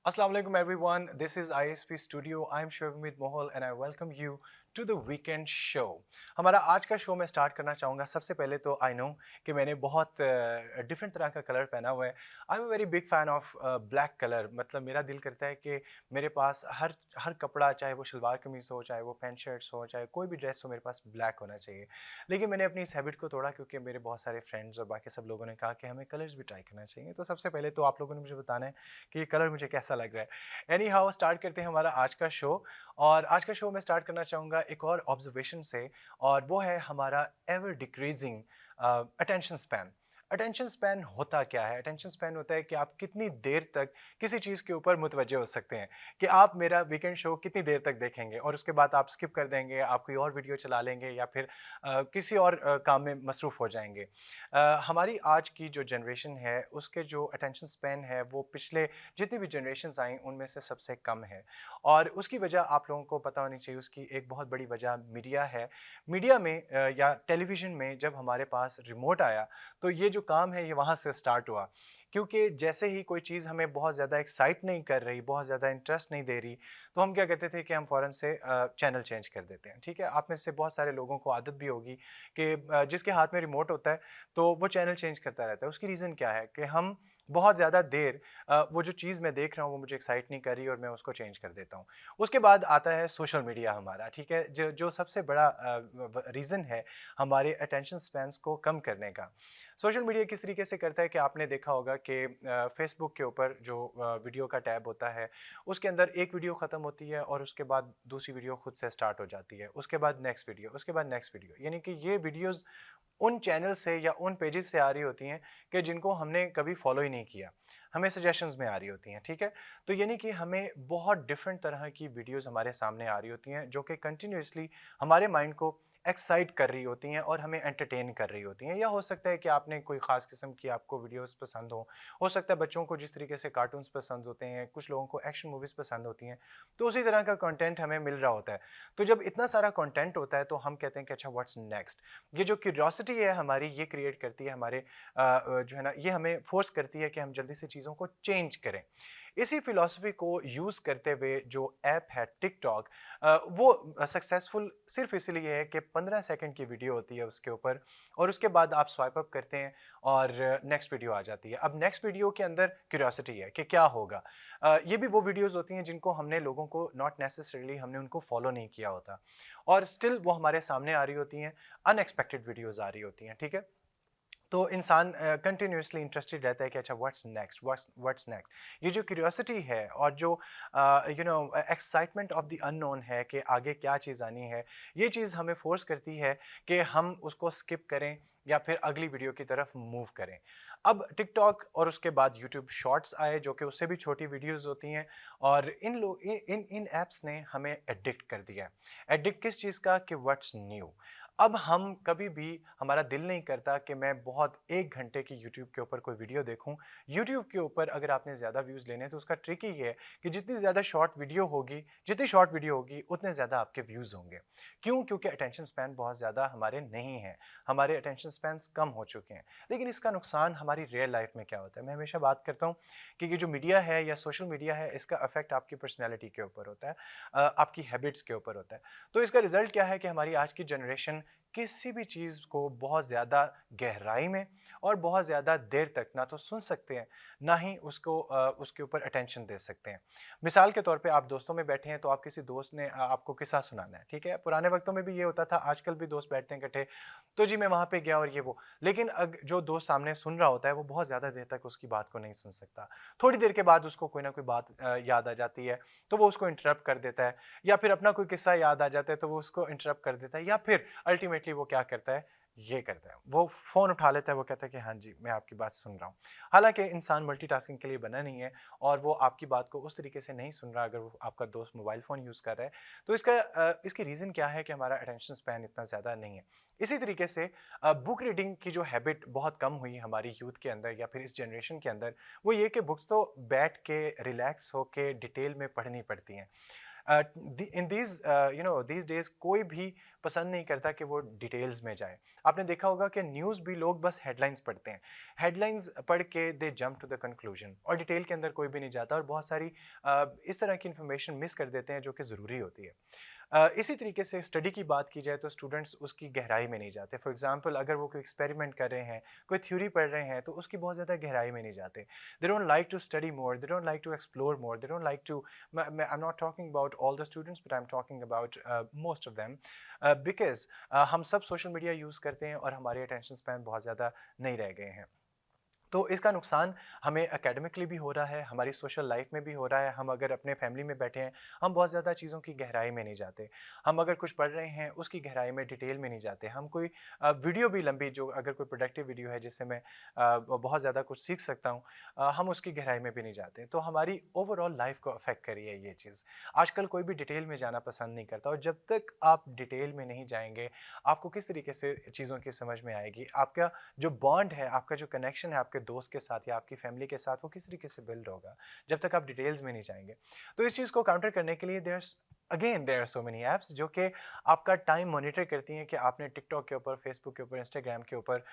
Assalamu alaikum everyone. This is ISP Studio. I'm Shubhamid Mohol and I welcome you to the weekend show. हमारा आज का show मैं start करना चाहूँगा। सबसे पहले तो आई नो कि मैंने बहुत डिफरेंट तरह का कलर पहना हुआ है। I am very big fan of black colour. मतलब मेरा दिल करता है कि मेरे पास हर हर कपड़ा, चाहे वो शलवार कमीज़ हो, चाहे वो पैंट शर्ट्स हो, चाहे कोई भी ड्रेस हो, मेरे पास ब्लैक होना चाहिए। लेकिन मैंने अपनी इस हैबिट को तोड़ा क्योंकि मेरे बहुत सारे फ्रेंड्स और बाकी सब लोगों ने कहा कि हमें कलर्स भी ट्राई करना चाहिए। तो सबसे पहले तो आप लोगों ने मुझे बताना है कि ये कलर मुझे कैसा लग रहा है। एनी हाउ स्टार्ट करते हैं हमारा आज का शो। और आज का शो मैं स्टार्ट करना चाहूँगा एक और ऑब्जर्वेशन से, और वो है हमारा ever decreasing attention span. Attention span होता क्या है? अटेंशन स्पैन होता है कि आप कितनी देर तक किसी चीज़ के ऊपर मुतवज्जे हो सकते हैं, कि आप मेरा वीकेंड शो कितनी देर तक देखेंगे और उसके बाद आप स्किप कर देंगे, आप कोई और वीडियो चला लेंगे या फिर किसी और काम में मसरूफ़ हो जाएंगे। हमारी आज की जो जनरेशन है उसके जो अटेंशन स्पैन है वो पिछले जितनी भी जनरेशन्स आई उनमें से सबसे कम है। और उसकी वजह आप लोगों को पता होनी चाहिए। उसकी एक बहुत बड़ी वजह मीडिया है। मीडिया में या टेलीविज़न में जब हमारे पास रिमोट आया तो ये जो काम है ये वहाँ से स्टार्ट हुआ। क्योंकि जैसे ही कोई चीज़ हमें बहुत ज़्यादा एक्साइट नहीं कर रही, बहुत ज़्यादा इंटरेस्ट नहीं दे रही, तो हम क्या करते थे कि हम फ़ौरन से चैनल चेंज कर देते हैं। ठीक है? आप में से बहुत सारे लोगों को आदत भी होगी कि जिसके हाथ में रिमोट होता है तो वो चैनल चेंज करता रहता है। उसकी रीज़न क्या है कि हम बहुत ज़्यादा देर वो जो चीज़ मैं देख रहा हूँ वो मुझे एक्साइट नहीं कर रही और मैं उसको चेंज कर देता हूँ। उसके बाद आता है सोशल मीडिया हमारा। ठीक है? जो जो सबसे बड़ा रीज़न है हमारे अटेंशन स्पैन्स को कम करने का। सोशल मीडिया किस तरीके से करता है कि आपने देखा होगा कि फेसबुक के ऊपर जो वीडियो का टैब होता है उसके अंदर एक वीडियो ख़त्म होती है और उसके बाद दूसरी वीडियो खुद से स्टार्ट हो जाती है, उसके बाद नेक्स्ट वीडियो, उसके बाद नेक्स्ट वीडियो। यानी कि ये वीडियोज़ उन चैनल से या उन पेजेस से आ रही होती हैं कि जिनको हमने कभी फॉलो ही नहीं किया, हमें सजेशंस में आ रही होती हैं। ठीक है? तो यानी कि हमें बहुत डिफरेंट तरह की वीडियोस हमारे सामने आ रही होती हैं जो कि कंटिन्यूअसली हमारे माइंड को एक्साइट कर रही होती हैं और हमें एंटरटेन कर रही होती हैं। या हो सकता है कि आपने कोई ख़ास किस्म की आपको वीडियोस पसंद हो सकता है बच्चों को जिस तरीके से कार्टून्स पसंद होते हैं, कुछ लोगों को एक्शन मूवीज़ पसंद होती हैं, तो उसी तरह का कंटेंट हमें मिल रहा होता है। तो जब इतना सारा कंटेंट होता है तो हम कहते हैं कि अच्छा व्हाट्स नेक्स्ट। ये जो क्यूरियोसिटी है हमारी, ये क्रिएट करती है हमारे जो है ना, ये हमें फोर्स करती है कि हम जल्दी से चीज़ों को चेंज करें। इसी फिलॉसफी को यूज़ करते हुए जो ऐप है टिकटॉक, वो सक्सेसफुल सिर्फ इसलिए है कि 15 सेकंड की वीडियो होती है उसके ऊपर और उसके बाद आप स्वाइप अप करते हैं और नेक्स्ट वीडियो आ जाती है। अब नेक्स्ट वीडियो के अंदर क्यूरियोसिटी है कि क्या होगा। ये भी वो वीडियोस होती हैं जिनको हमने लोगों को नॉट नेसेसरीली हमने उनको फॉलो नहीं किया होता और स्टिल वो हमारे सामने आ रही होती हैं। अनएक्सपेक्टेड वीडियोस आ रही होती हैं। ठीक है? तो इंसान कंटिन्यूअसली इंटरेस्टेड रहता है कि अच्छा व्हाट्स नेक्स्ट, व्हाट्स नेक्स्ट। ये जो क्यूरियोसिटी है और जो एक्साइटमेंट ऑफ द अननोन है कि आगे क्या चीज़ आनी है, ये चीज़ हमें फोर्स करती है कि हम उसको स्किप करें या फिर अगली वीडियो की तरफ मूव करें। अब टिकटॉक और उसके बाद यूट्यूब शॉर्ट्स आए जो कि उससे भी छोटी वीडियोस होती हैं और इन ऐप्स ने हमें एडिक्ट कर दिया है। एडिक्ट किस चीज़ का? कि व्हाट्स न्यू। अब हम कभी भी, हमारा दिल नहीं करता कि मैं बहुत 1 घंटे की यूट्यूब के ऊपर कोई वीडियो देखूं। यूट्यूब के ऊपर अगर आपने ज़्यादा व्यूज़ लेने हैं तो उसका ट्रिक ही ये है कि जितनी ज़्यादा शॉर्ट वीडियो होगी, जितनी शॉर्ट वीडियो होगी उतने ज़्यादा आपके व्यूज़ होंगे। क्यों? क्योंकि अटेंशन स्पैन बहुत ज़्यादा हमारे नहीं है, हमारे अटेंशन स्पैन्स कम हो चुके हैं। लेकिन इसका नुकसान हमारी रियल लाइफ में क्या होता है? मैं हमेशा बात करता हूँ कि ये जो मीडिया है या सोशल मीडिया है इसका इफेक्ट आपकी पर्सनैलिटी के ऊपर होता है, आपकी हैबिट्स के ऊपर होता है। तो इसका रिजल्ट क्या है कि हमारी आज की जनरेशन किसी भी चीज़ को बहुत ज़्यादा गहराई में और बहुत ज़्यादा देर तक ना तो सुन सकते हैं, ना ही उसको उसके ऊपर अटेंशन दे सकते हैं। मिसाल के तौर पे आप दोस्तों में बैठे हैं तो आप किसी दोस्त ने आपको किस्सा सुनाना है। ठीक है? पुराने वक्तों में भी ये होता था, आजकल भी दोस्त बैठते हैं इकट्ठे, तो जी मैं वहाँ पे गया और ये वो। लेकिन जो दोस्त सामने सुन रहा होता है वो बहुत ज़्यादा देर तक उसकी बात को नहीं सुन सकता। थोड़ी देर के बाद उसको कोई ना कोई बात याद आ जाती है, तो वो उसको इंटरप्ट कर देता है, या फिर अपना कोई किस्सा याद आ जाता है तो वो उसको इंटरप्ट कर देता है, या फिर अल्टीमेटली वो क्या करता है, ये करता है, वो फ़ोन उठा लेता है, वो कहता है कि हाँ जी, मैं आपकी बात सुन रहा हूँ। हालाँकि इंसान मल्टीटास्किंग के लिए बना नहीं है और वो आपकी बात को उस तरीके से नहीं सुन रहा अगर वो आपका दोस्त मोबाइल फ़ोन यूज़ कर रहा है। तो इसकी रीज़न क्या है कि हमारा अटेंशन स्पैन इतना ज़्यादा नहीं है। इसी तरीके से बुक रीडिंग की जो हैबिट बहुत कम हुई हमारी यूथ के अंदर या फिर इस जनरेशन के अंदर, वो ये कि बुक्स तो बैठ के रिलैक्स होके डिटेल में पढ़नी पड़ती हैं। इन दीज दीज डेज कोई भी पसंद नहीं करता कि वो डिटेल्स में जाए। आपने देखा होगा कि न्यूज़ भी लोग बस हेडलाइंस पढ़ते हैं, हेडलाइंस पढ़ के दे जंप टू द कंक्लूजन और डिटेल के अंदर कोई भी नहीं जाता और बहुत सारी इस तरह की इन्फॉर्मेशन मिस कर देते हैं जो कि ज़रूरी होती है। इसी तरीके से स्टडी की बात की जाए तो स्टूडेंट्स उसकी गहराई में नहीं जाते। फॉर एग्जांपल अगर वो कोई एक्सपेरिमेंट कर रहे हैं, कोई थ्योरी पढ़ रहे हैं तो उसकी बहुत ज़्यादा गहराई में नहीं जाते। They don't like to study more, they don't like to explore more, they don't like to, I am not talking about all the students but I am talking about most of them, because हम सब social media use करते हैं और हमारे attention span बहुत ज़्यादा नहीं रह गए हैं। तो इसका नुकसान हमें एकेडमिकली भी हो रहा है, हमारी सोशल लाइफ में भी हो रहा है। हम अगर अपने फैमिली में बैठे हैं, हम बहुत ज़्यादा चीज़ों की गहराई में नहीं जाते। हम अगर कुछ पढ़ रहे हैं, उसकी गहराई में डिटेल में नहीं जाते। हम कोई वीडियो भी लंबी, जो अगर कोई प्रोडक्टिव वीडियो है जिससे मैं बहुत ज़्यादा कुछ सीख सकता हूँ, हम उसकी गहराई में भी नहीं जाते। तो हमारी ओवरऑल लाइफ को अफेक्ट करी है ये चीज़। आजकल कोई भी डिटेल में जाना पसंद नहीं करता और जब तक आप डिटेल में नहीं जाएंगे, आपको किस तरीके से चीज़ों की समझ में आएगी, आपका जो बॉन्ड है, आपका जो कनेक्शन है आपके दोस्त के साथ या आपकी फैमिली के साथ, वो किस तरीके से बिल्ड होगा जब तक आप डिटेल्स में नहीं जाएंगे। तो इस चीज़ को काउंटर करने के लिए there are so many apps जो कि आपका टाइम मॉनिटर करती हैं कि आपने टिकटॉक के ऊपर, फेसबुक के ऊपर, इंस्टाग्राम के ऊपर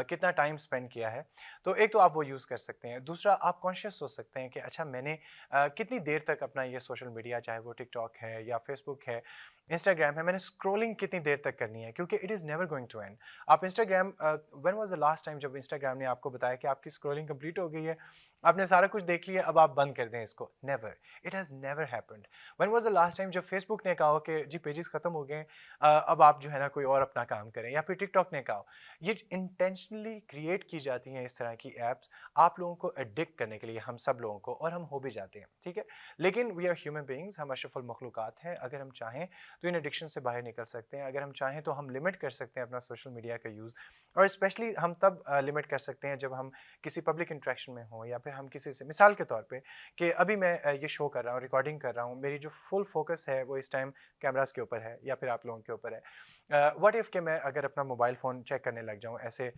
कितना टाइम स्पेंड किया है। तो एक तो आप वो यूज़ कर सकते हैं। दूसरा, आप कॉन्शियस हो सकते हैं कि अच्छा मैंने कितनी देर तक अपना ये सोशल मीडिया, चाहे वो टिकटॉक है या फेसबुक है, इंस्टाग्राम है, मैंने स्क्रॉलिंग कितनी देर तक करनी है, क्योंकि it is never going to end. आप Instagram, when was the last time जब इंस्टाग्राम ने आपको बताया कि आपकी स्क्रॉलिंग कंप्लीट हो गई है, आपने सारा कुछ देख लिया, अब आप बंद कर दें इसको? Never, it has never happened. When was the last time जब फेसबुक ने कहा हो कि जी पेजेस खत्म हो गए, अब आप जो है ना कोई और अपना काम करें, या फिर टिकटॉक ने कहा हो? ये इंटेंशनली क्रिएट की जाती हैं इस तरह की ऐप्स आप लोगों को एडिक्ट करने के लिए, हम सब लोगों को, और हम हो भी जाते हैं, ठीक है। लेकिन वी आर ह्यूमन बीइंग्स, हम अशरफुल मखलूक़ात हैं। अगर हम चाहें तो इन एडिक्शन से बाहर निकल सकते हैं। अगर हम चाहें तो हम लिमिट कर सकते हैं अपना सोशल मीडिया का यूज़, और स्पेशली हम तब लिमिट कर सकते हैं जब हम किसी पब्लिक इंट्रैक्शन में हों, या फिर हम किसी से, मिसाल के तौर पे कि अभी मैं ये शो कर रहा हूँ, रिकॉर्डिंग कर रहा हूँ, मेरी जो फुल फोकस है वो इस टाइम कैमरास के ऊपर है या फिर आप लोगों के ऊपर है। व्हाट इफ़ कि मैं अगर अपना मोबाइल फ़ोन चेक करने लग जाऊँ ऐसे,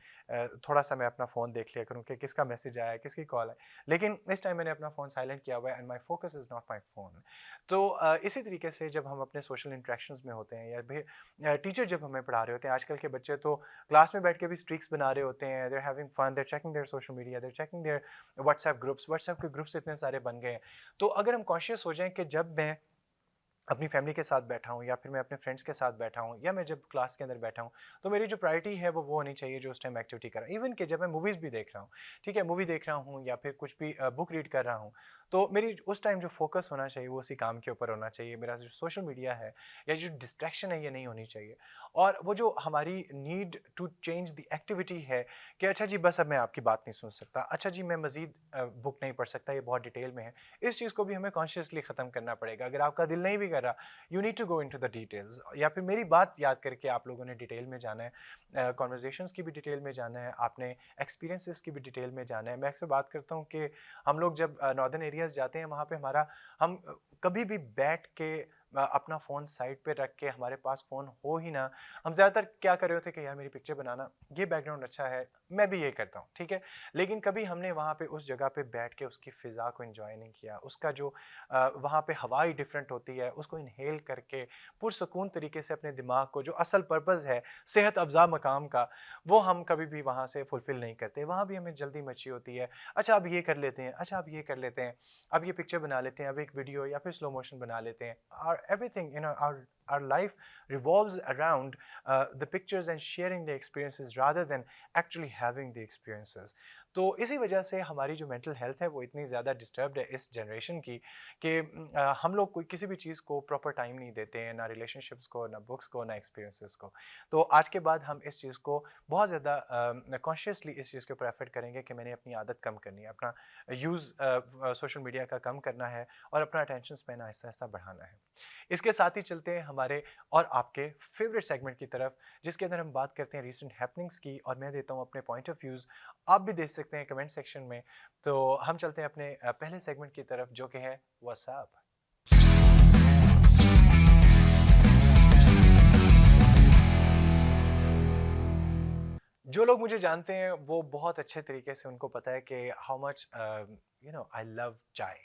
थोड़ा सा मैं अपना फ़ोन देख लिया करूँ कि किसका मैसेज आया है, किसकी कॉल है, लेकिन इस टाइम मैंने अपना फ़ोन साइलेंट किया हुआ है and my focus is not my phone. तो इसी तरीके से जब हम अपने सोशल इंट्रैक्शंस में होते हैं, या फिर टीचर जब हमें पढ़ा रहे होते हैं, आजकल के बच्चे तो क्लास में बैठ के भी स्ट्रिक्स बना रहे होते हैं, there having fun, there checking their social media, there checking their WhatsApp के ग्रुप्स इतने सारे बन गए हैं। तो अगर हम कॉन्शियस हो जाएं कि जब मैं अपनी फैमिली के साथ बैठा हूँ, या फिर मैं अपने फ्रेंड्स के साथ बैठा हूँ, या मैं जब क्लास के अंदर बैठा हूँ, तो मेरी जो प्रायोरिटी है वो होनी चाहिए जो उस टाइम एक्टिविटी कर रहा हूँ। इवन कि जब मैं मूवीज़ भी देख रहा हूँ, ठीक है, मूवी देख रहा हूँ या फिर कुछ भी बुक रीड कर रहा हूँ, तो मेरी उस टाइम जो फोकस होना चाहिए वो उसी काम के ऊपर होना चाहिए। मेरा जो सोशल मीडिया है या जो डिस्ट्रैक्शन है ये नहीं होनी चाहिए। और वो जो हमारी need to change the activity है कि अच्छा जी बस अब मैं आपकी बात नहीं सुन सकता, अच्छा जी मैं मज़ीद बुक नहीं पढ़ सकता, ये बहुत डिटेल में है, इस चीज़ को भी हमें कॉन्शियसली ख़त्म करना पड़ेगा। अगर आपका दिल नहीं भी कर रहा, you need to go into the details, या फिर मेरी बात याद करके आप लोगों ने डिटेल में जाना है, कॉन्वर्जेशंस की भी डिटेल में जाना है, आपने एक्सपीरियंसेस की भी डिटेल में जाना है। मैं अक्सर बात करता हूँ कि हम लोग जब नॉर्दर्न एरियाज़ जाते हैं, वहाँ पे हम कभी भी बैठ के अपना फ़ोन साइड पे रख के, हमारे पास फ़ोन हो ही ना, हम ज़्यादातर क्या कर रहे होते कि यार मेरी पिक्चर बनाना, ये बैकग्राउंड अच्छा है, मैं भी ये करता हूँ, ठीक है। लेकिन कभी हमने वहाँ पे उस जगह पे बैठ के उसकी फ़िज़ा को एंजॉय नहीं किया, उसका जो वहाँ पे हवा ही डिफरेंट होती है, उसको इनहेल करके पुरसकून तरीके से अपने दिमाग को, जो असल पर्पज़ है सेहत अफ़ज़ा मकाम का, वो हम कभी भी वहाँ से फुलफ़िल नहीं करते। वहाँ भी हमें जल्दी मची होती है, अच्छा अब ये कर लेते हैं, अच्छा अब ये कर लेते हैं, अब ये पिक्चर बना लेते हैं, अब एक वीडियो या फिर स्लो मोशन बना लेते हैं। और everything in our life revolves around the pictures and sharing the experiences rather than actually having the experiences. तो इसी वजह से हमारी जो मेंटल हेल्थ है वो इतनी ज़्यादा डिस्टर्ब्ड है इस जनरेशन की कि हम लोग कोई किसी भी चीज़ को प्रॉपर टाइम नहीं देते हैं, ना रिलेशनशिप्स को, ना बुक्स को, ना एक्सपीरियंसेस को। तो आज के बाद हम इस चीज़ को बहुत ज़्यादा कॉन्शियसली इस चीज़ के ऊपर एफर्ट करेंगे कि मैंने अपनी आदत कम करनी है, अपना यूज़ सोशल मीडिया का कम करना है और अपना अटेंशन स्पैन आहिस्ता आहिस्ता बढ़ाना है। इसके साथ ही चलते हैं हमारे और आपके फेवरेट सेगमेंट की तरफ, जिसके अंदर हम बात करते हैं रीसेंट हैपनिंग्स की, और मैं देता हूं अपने पॉइंट ऑफ व्यूज़, आप भी दे सकते हैं कमेंट सेक्शन में। तो हम चलते हैं अपने पहले सेगमेंट की तरफ, जो कि है व्हाट्सएप। जो लोग मुझे जानते हैं वो बहुत अच्छे तरीके से उनको पता है कि हाउ मच आई लव चाय।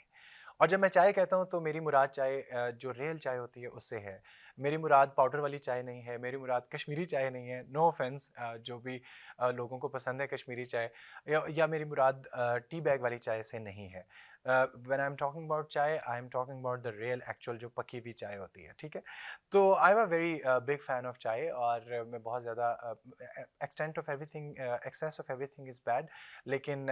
और जब मैं चाय कहता हूँ तो मेरी मुराद चाय जो रियल चाय होती है उससे है। मेरी मुराद पाउडर वाली चाय नहीं है, मेरी मुराद कश्मीरी चाय नहीं है, नो ऑफेंस जो भी लोगों को पसंद है कश्मीरी चाय, या मेरी मुराद टी बैग वाली चाय से नहीं है। When I am talking about chai, I am talking about the real actual जो पकी हुई चाय होती है, ठीक है? तो I am a very big fan of chai, और मैं बहुत ज़्यादा extent of everything, excess of everything is bad, लेकिन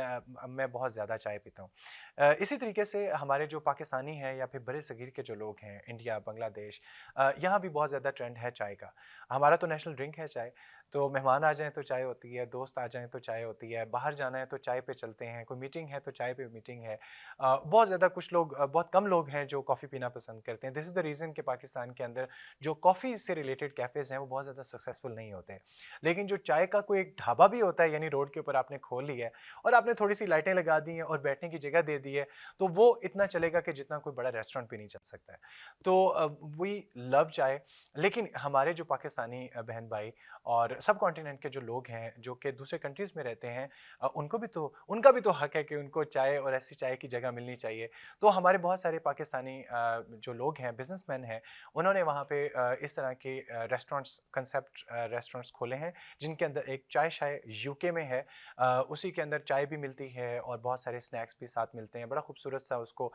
मैं बहुत ज़्यादा चाय पीता हूँ। इसी तरीके से हमारे जो पाकिस्तानी हैं या फिर बड़े सगीर के जो लोग हैं, इंडिया, बांग्लादेश, यहाँ भी बहुत ज़्यादा ट्रेंड है चाय का। हमारा तो नेशनल ड्रिंक है चाय। तो मेहमान आ जाएँ तो चाय होती है, दोस्त आ जाएँ तो चाय होती है, बाहर जाना है तो चाय पे चलते हैं, कोई मीटिंग है तो चाय पे मीटिंग है। बहुत ज़्यादा कुछ लोग, बहुत कम लोग हैं जो कॉफ़ी पीना पसंद करते हैं। दिस इज़ द रीज़न कि पाकिस्तान के अंदर जो कॉफ़ी से रिलेटेड कैफ़ेज़ हैं वो बहुत ज़्यादा सक्सेसफुल नहीं होते। लेकिन जो चाय का कोई एक ढाबा भी होता है, यानी रोड के ऊपर आपने खोल लिया है और आपने थोड़ी-सी लाइटें लगा दी हैं और बैठने की जगह दे दी है, तो वो इतना चलेगा कि जितना कोई बड़ा रेस्टोरेंट भी नहीं चल सकता है। तो वी लव चाय, लेकिन हमारे जो पाकिस्तानी बहन भाई और सब कॉन्टिनेंट के जो लोग हैं, जो कि दूसरे कंट्रीज़ में रहते हैं, उनका भी तो हक है कि उनको चाय और ऐसी चाय की जगह मिलनी चाहिए। तो हमारे बहुत सारे पाकिस्तानी जो लोग हैं, बिज़नेसमैन हैं, उन्होंने वहाँ पे इस तरह के रेस्टोरेंट्स, कंसेप्ट रेस्टोरेंट्स खोले हैं, जिनके अंदर एक चाय शाय यूके में है, उसी के अंदर चाय भी मिलती है और बहुत सारे स्नैक्स भी साथ मिलते हैं। बड़ा खूबसूरत सा उसको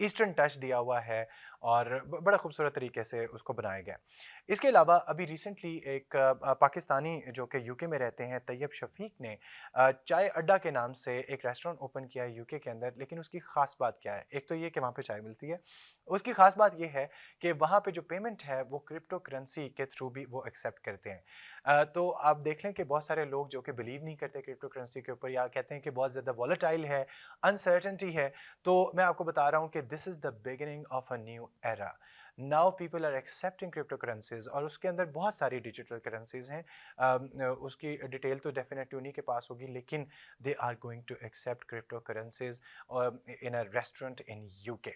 ईस्टर्न टच दिया हुआ है और बड़ा खूबसूरत तरीके से उसको बनाया गया है। इसके अलावा अभी रिसेंटली एक पाकिस्तानी जो कि यूके में रहते हैं, तैयब शफ़ीक ने चाय अड्डा के नाम से एक रेस्टोरेंट ओपन किया है यूके के अंदर। लेकिन उसकी ख़ास बात क्या है? एक तो ये कि वहाँ पे चाय मिलती है। उसकी ख़ास बात ये है कि वहाँ पे जो पेमेंट है वो क्रिप्टो करेंसी के थ्रू भी वो एक्सेप्ट करते हैं। तो आप देख लें कि बहुत सारे लोग जो कि बिलीव नहीं करते क्रिप्टो करेंसी के ऊपर, या कहते हैं कि बहुत ज़्यादा वॉलेटाइल है, अनसर्टेनिटी है, तो मैं आपको बता रहा हूँ कि this is the beginning of a new era. Now people are accepting crypto currencies, और उसके अंदर बहुत सारी डिजिटल करेंसीज हैं। उसकी डिटेल तो डेफिनेटली उन्हीं के पास होगी, लेकिन they are going to accept crypto currencies in a restaurant in UK.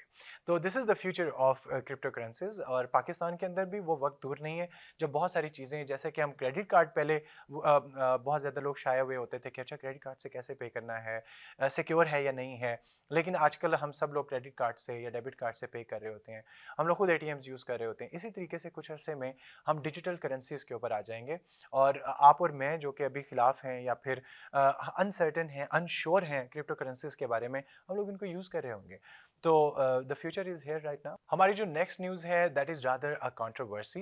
तो this is the future of crypto currencies, और पाकिस्तान के अंदर भी वो वक्त दूर नहीं है जब बहुत सारी चीज़ें, जैसे कि हम क्रेडिट कार्ड पहले बहुत ज़्यादा लोग शाये हुए होते थे कि अच्छा क्रेडिट कार्ड से कैसे पे करना है, सिक्योर है या नहीं है। लेकिन आजकल हम सब लोग क्रेडिट कार्ड से या डेबिट कार्ड से पे कर रहे होते हैं, हम लोग खुद एटीएम्स यूज़ कर रहे होते हैं। इसी तरीके से कुछ अरसे में हम डिजिटल करेंसीज़ के ऊपर आ जाएंगे, और आप और मैं जो कि अभी खिलाफ हैं या फिर अनसर्टेन हैं, अनश्योर हैं क्रिप्टो करेंसीज़ के बारे में, हम लोग इनको यूज़ कर रहे होंगे। तो the future is here right now. हमारी जो नेक्स्ट न्यूज़ है that is rather a controversy.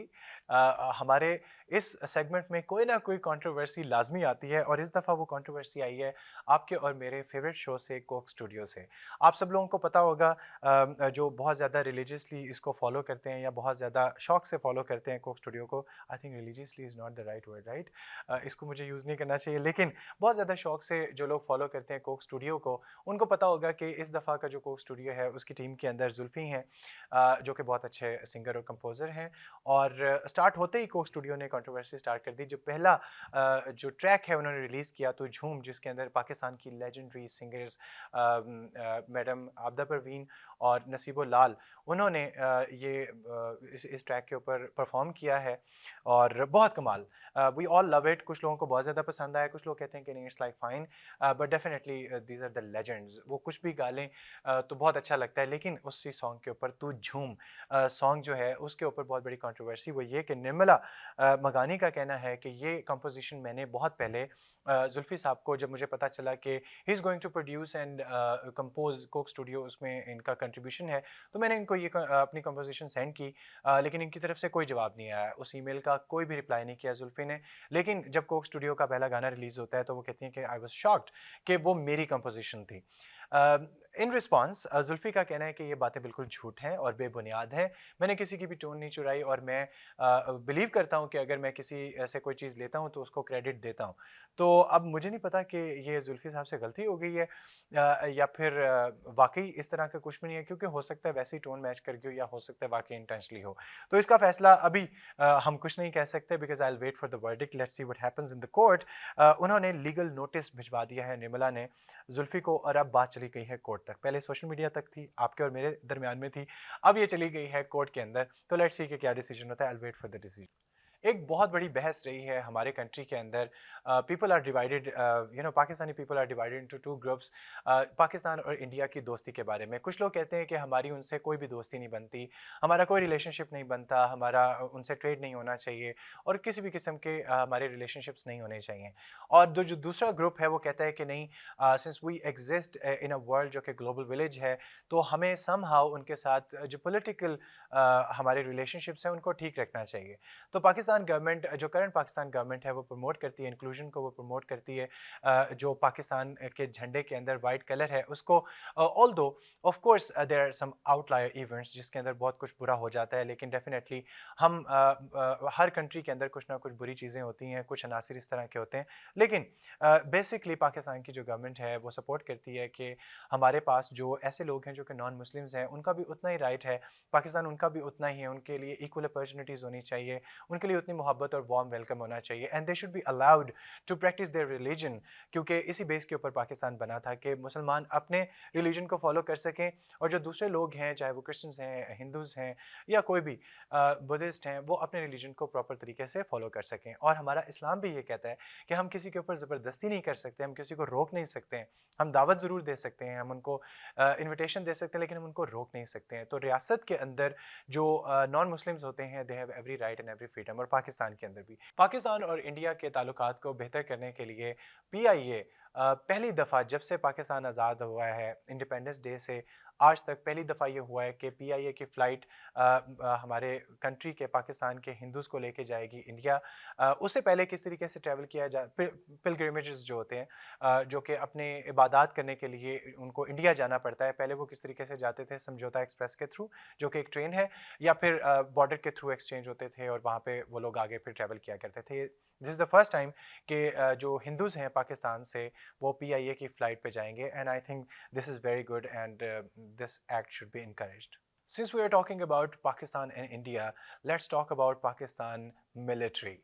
हमारे इस सेगमेंट में कोई ना कोई कंट्रोवर्सी लाजमी आती है, और इस दफ़ा वो कंट्रोवर्सी आई है आपके और मेरे फेवरेट शो से, कोक स्टूडियो से। आप सब लोगों को पता होगा, जो बहुत ज़्यादा रिलीजियसली इसको फॉलो करते हैं या बहुत ज़्यादा शौक से फॉलो करते हैं कोक स्टूडियो को, I think religiously is not the right word, right? इसको मुझे यूज़ नहीं करना चाहिए, लेकिन बहुत ज़्यादा शौक से जो लोग फॉलो करते हैं कोक स्टूडियो को, उनको पता होगा कि इस दफ़ा का जो कोक स्टूडियो है उसकी टीम के अंदर जुल्फ़ी हैं, जो कि बहुत अच्छे सिंगर और कंपोज़र हैं। और स्टार्ट होते ही कोक स्टूडियो ने कंट्रोवर्सी स्टार्ट कर दी। जो पहला जो ट्रैक है उन्होंने रिलीज़ किया तो झूम, जिसके अंदर पाकिस्तान की legendary singers madam Abida Parveen और नसीबो लाल, उन्होंने इस ट्रैक के ऊपर परफॉर्म किया है, और बहुत कमाल। We all love it. कुछ लोगों को बहुत ज़्यादा पसंद आया, कुछ लोग कहते हैं कि नहीं it's like fine, but definitely these are the legends. वो कुछ भी गा लें तो बहुत अच्छा लगता है। लेकिन उसी सॉन्ग के ऊपर तू झूम सॉन्ग जो है उसके ऊपर बहुत बड़ी कंट्रोवर्सी वो ये कि निर्मला मगानी का कहना है कि ये कंपोजिशन मैंने बहुत पहले जुल्फ़ी साहब को, जब मुझे पता चला कि he is going to produce and compose Coke Studio, उसमें इनका कंट्रीब्यूशन है, तो मैंने इनको ये अपनी कंपोजिशन सेंड की, लेकिन इनकी तरफ से कोई जवाब नहीं आया। उस ईमेल का कोई भी रिप्लाई नहीं किया जुल्फ़ी ने। लेकिन जब कोक स्टूडियो का पहला गाना रिलीज़ होता है तो वो कहती हैं कि आई वाज शॉक्ड कि वो मेरी कंपोजिशन थी। इन रिस्पॉन्स जुल्फ़ी का कहना है कि ये बातें बिल्कुल झूठ हैं और बेबुनियाद हैं। मैंने किसी की भी टोन नहीं चुराई, और मैं बिलीव करता हूँ कि अगर मैं किसी ऐसे कोई चीज़ लेता हूँ तो उसको क्रेडिट देता हूँ। तो अब मुझे नहीं पता कि ये जुल्फ़ी साहब से गलती हो गई है, या फिर वाक़ई इस तरह का कुछ भी नहीं है, क्योंकि हो सकता है वैसी टोन मैच कर गई हो, या हो सकता है वाक़ई इंटेंशनली हो। तो इसका फ़ैसला अभी हम कुछ नहीं कह सकते, because I will wait for the verdict, let's see what happens in the court. उन्होंने लीगल नोटिस भिजवा दिया है निर्मला ने जुल्फ़ी को, और अब बात चली गई है कोर्ट तक। पहले सोशल मीडिया तक थी, आपके और मेरे दरमियान में थी, अब ये चली गई है कोर्ट के अंदर। तो लेट्स सी कि क्या डिसीजन होता है। I will wait for the decision. एक बहुत बड़ी बहस रही है हमारे कंट्री के अंदर। People are divided, Pakistani people are divided into two groups. Pakistan और इंडिया की दोस्ती के बारे में कुछ लोग कहते हैं कि हमारी उनसे कोई भी दोस्ती नहीं बनती, हमारा कोई रिलेशनशिप नहीं बनता, हमारा उनसे ट्रेड नहीं होना चाहिए और किसी भी किस्म के हमारे रिलेशनशिप्स नहीं होने चाहिए। और जो दूसरा ग्रुप है वो कहता है कि नहीं, since we exist in a world जो कि ग्लोबल विलेज है, तो हमें समहाउ उनके साथ जो पॉलिटिकल हमारे रिलेशनशिप्स हैं उनको ठीक रखना चाहिए। तो पाकिस्तान गवर्नमेंट, जो करंट पाकिस्तान गवर्नमेंट है, वो प्रमोट करती है इंक्लूजन को, वो प्रमोट करती है जो पाकिस्तान के झंडे के अंदर वाइट कलर है उसको। Although of course there are some outlier events जिसके अंदर बहुत कुछ बुरा हो जाता है, लेकिन डेफिनेटली हम हर कंट्री के अंदर कुछ ना कुछ बुरी चीज़ें होती हैं, कुछ अनासिर इस तरह के होते हैं। लेकिन बेसिकली पाकिस्तान की जो गवर्नमेंट है वो सपोर्ट करती है कि हमारे पास जो ऐसे लोग हैं जो कि नॉन मुस्लिम्स हैं उनका भी उतना ही राइट है, पाकिस्तान उनका भी उतना ही है, उनके लिए इक्वल अपॉर्चुनिटीज़ होनी चाहिए, उनके लिए उतनी मोहब्बत और वार्म वेलकम होना चाहिए, and they should be allowed to practice their religion. क्योंकि इसी बेस के ऊपर पाकिस्तान बना था कि मुसलमान अपने रिलीजन को फॉलो कर सकें और जो दूसरे लोग हैं, चाहे वो क्रिश्चियंस हैं, हिंदूज़ हैं या कोई भी बुद्धिस्ट हैं, वो अपने रिलीजन को प्रॉपर तरीके से फॉलो कर सकें। और हमारा इस्लाम भी ये कहता है कि हम किसी के ऊपर ज़बरदस्ती नहीं कर सकते, हम किसी को रोक नहीं सकते हैं। हम दावत ज़रूर दे सकते हैं, हम उनको इनविटेशन दे सकते हैं, लेकिन हम उनको रोक नहीं सकते हैं। तो रियासत के अंदर जो नॉन मुस्लिम्स होते हैं, they have every right and every freedom. और पाकिस्तान के अंदर भी, पाकिस्तान और इंडिया के ताल्लुकात को बेहतर करने के लिए PIA पहली दफ़ा जब से पाकिस्तान आज़ाद हुआ है, इंडिपेंडेंस डे से आज तक पहली दफ़ा ये हुआ है कि PIA की फ़्लाइट हमारे कंट्री के, पाकिस्तान के हिंदूज़ को लेके जाएगी इंडिया। उससे पहले किस तरीके से ट्रैवल किया जा, पिलग्रिमेजेस जो होते हैं, जो कि अपने इबादत करने के लिए उनको इंडिया जाना पड़ता है, पहले वो किस तरीके से जाते थे, समझौता एक्सप्रेस के थ्रू, जो कि एक ट्रेन है, या फिर बॉर्डर के थ्रू एक्सचेंज होते थे और वहाँ पे वो लोग आगे फिर ट्रैवल किया करते थे। This is the first time कि जो हिंदूज़ हैं पाकिस्तान से वो PIA की फ़्लाइट पे जाएंगे, and I think this is very good, and this act should be encouraged. Since we are talking about Pakistan and India, let's talk about Pakistan military.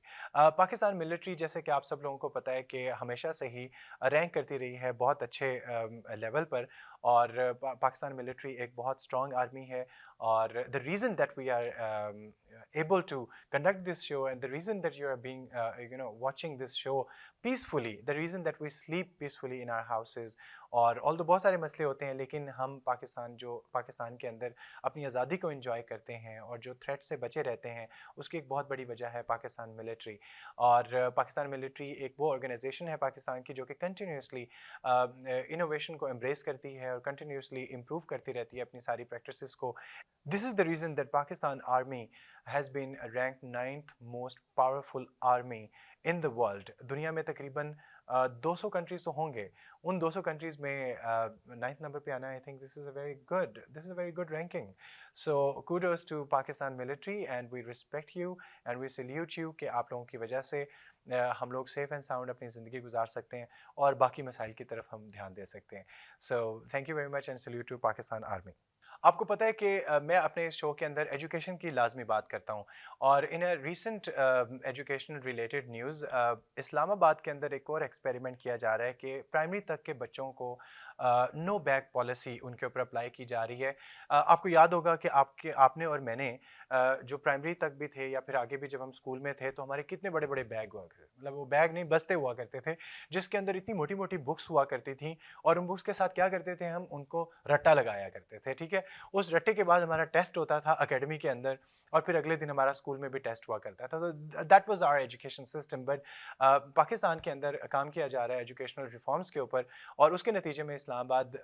Pakistan military, जैसे कि आप सब लोगों को पता है कि हमेशा से ही रैंक करती रही है बहुत अच्छे लेवल पर, और पाकिस्तान मिलिट्री एक बहुत स्ट्रॉन्ग आर्मी है। और the reason that we are able to conduct this show, and the reason that you are being watching this show peacefully, the reason that we sleep peacefully in our houses, और all तो बहुत सारे मसले होते हैं, लेकिन हम पाकिस्तान के अंदर अपनी आज़ादी को एंजॉय करते हैं और जो थ्रेट से बचे रहते हैं, उसकी एक बहुत बड़ी वजह है पाकिस्तान मिलिट्री। और पाकिस्तान मिलिट्री एक वो ऑर्गेनाइजेशन है पाकिस्तान की जो कि कंटिन्यूसली इनोवेशन को एम्ब्रेस करती है और कंटिन्यूसली इम्प्रूव करती रहती है अपनी सारी प्रैक्टिसेस को। This is the reason that Pakistan army has been rank 9th most powerful army in the world. दुनिया में तकरीबन 200 कंट्रीज तो होंगे, उन 200 कंट्रीज़ में 9th नंबर पे आना, I think this is a very good ranking. So kudos to Pakistan military, and we respect you and we salute you कि आप लोगों की वजह से हम लोग सेफ़ एंड साउंड अपनी ज़िंदगी गुजार सकते हैं और बाकी मसाइल की तरफ हम ध्यान दे सकते हैं। So thank you very much and salute to Pakistan army. आपको पता है कि मैं अपने इस शो के अंदर एजुकेशन की लाजमी बात करता हूँ, और in a recent education related news, Islamabad के अंदर एक और एक्सपेरिमेंट किया जा रहा है कि प्राइमरी तक के बच्चों को नो बैग पॉलिसी उनके ऊपर अप्लाई की जा रही है। आपको याद होगा कि आपने और मैंने जो प्राइमरी तक भी थे या फिर आगे भी जब हम स्कूल में थे, तो हमारे कितने बड़े बड़े बैग हुआ करते, मतलब वो बैग नहीं बस्ते हुआ करते थे, जिसके अंदर इतनी मोटी मोटी बुक्स हुआ करती थी, और उन बुक्स के साथ क्या करते थे, हम उनको रट्टा लगाया करते थे। ठीक है, उस रट्टे के बाद हमारा टेस्ट होता था एकेडमी के अंदर, और फिर अगले दिन हमारा स्कूल में भी टेस्ट हुआ करता था। तो that was our education system. But Pakistan के अंदर काम किया जा रहा है एजुकेशनल रिफॉर्म्स के ऊपर, और उसके नतीजे में इस्लामाबाद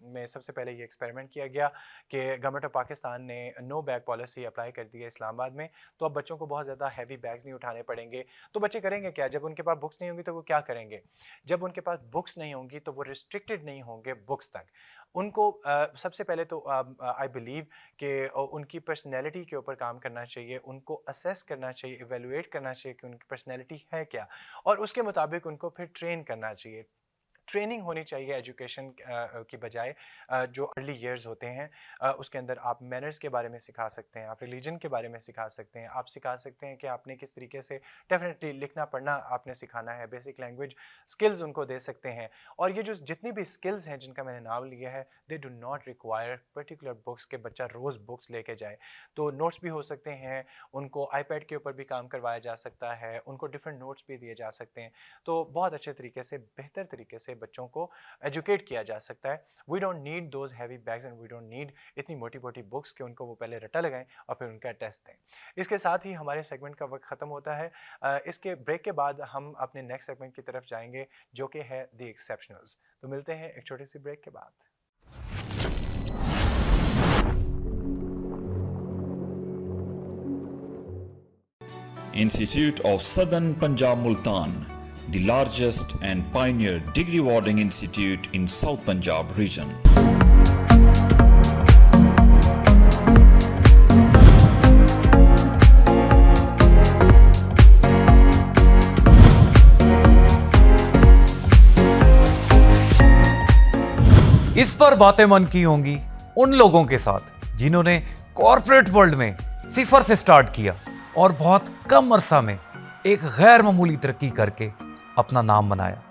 में सबसे पहले ये एक्सपेरिमेंट किया गया कि गवर्नमेंट ऑफ पाकिस्तान ने नो बैग पॉलिसी अप्लाई कर दी है इस्लामाबाद में। तो अब बच्चों को बहुत ज़्यादा हैवी बैग्स नहीं उठाने पड़ेंगे। तो बच्चे करेंगे क्या, जब उनके पास बुक्स नहीं होंगी तो वो क्या करेंगे? जब उनके पास बुक्स नहीं होंगी तो वो रिस्ट्रिक्टेड नहीं होंगे बुक्स तक। उनको सबसे पहले तो आई बिलीव कि उनकी पर्सनैलिटी के ऊपर काम करना चाहिए, उनको असेस करना चाहिए, इवेलुएट करना चाहिए कि उनकी पर्सनैलिटी है क्या, और उसके मुताबिक उनको फिर ट्रेन करना चाहिए। ट्रेनिंग होनी चाहिए एजुकेशन की बजाय। जो अर्ली ईयर्स होते हैं उसके अंदर आप मैनर्स के बारे में सिखा सकते हैं, आप रिलीजन के बारे में सिखा सकते हैं, आप सिखा सकते हैं कि आपने किस तरीके से डेफिनेटली लिखना पढ़ना आपने सिखाना है, बेसिक लैंग्वेज स्किल्स उनको दे सकते हैं। और ये जो जितनी भी स्किल्स हैं जिनका मैंने नाम लिया है, they do not require particular books के बच्चा रोज़ बुक्स लेके जाए। तो नोट्स भी हो सकते हैं, उनको आईपैड के ऊपर भी काम करवाया जा सकता है, उनको डिफरेंट नोट्स भी दिए जा सकते हैं। तो बहुत अच्छे तरीके से, बेहतर तरीके से बच्चों को एजुकेट किया जा सकता है। We don't need those heavy bags and we don't need इतनी मोटी मोटी बुक्स कि उनको वो पहले रट्टा लगाएं और फिर उनका टेस्ट दें। इसके साथ ही हमारे सेगमेंट का वक्त ख़त्म होता है। इसके ब्रेक के बाद हम अपने नेक्स्ट सेगमेंट की तरफ जाएंगे जो कि है द एक्सेप्शनल्स। तो मिलते हैं एक छोटी सी ब्रेक के बाद। Institute of Southern Punjab Multan, the largest and pioneer degree awarding institute in South Punjab region. इस पर बातें मन की होंगी उन लोगों के साथ जिन्होंने कॉर्पोरेट वर्ल्ड में सिफर से स्टार्ट किया और बहुत कम अरसा में एक गैर मामूली तरक्की करके अपना नाम बनाया।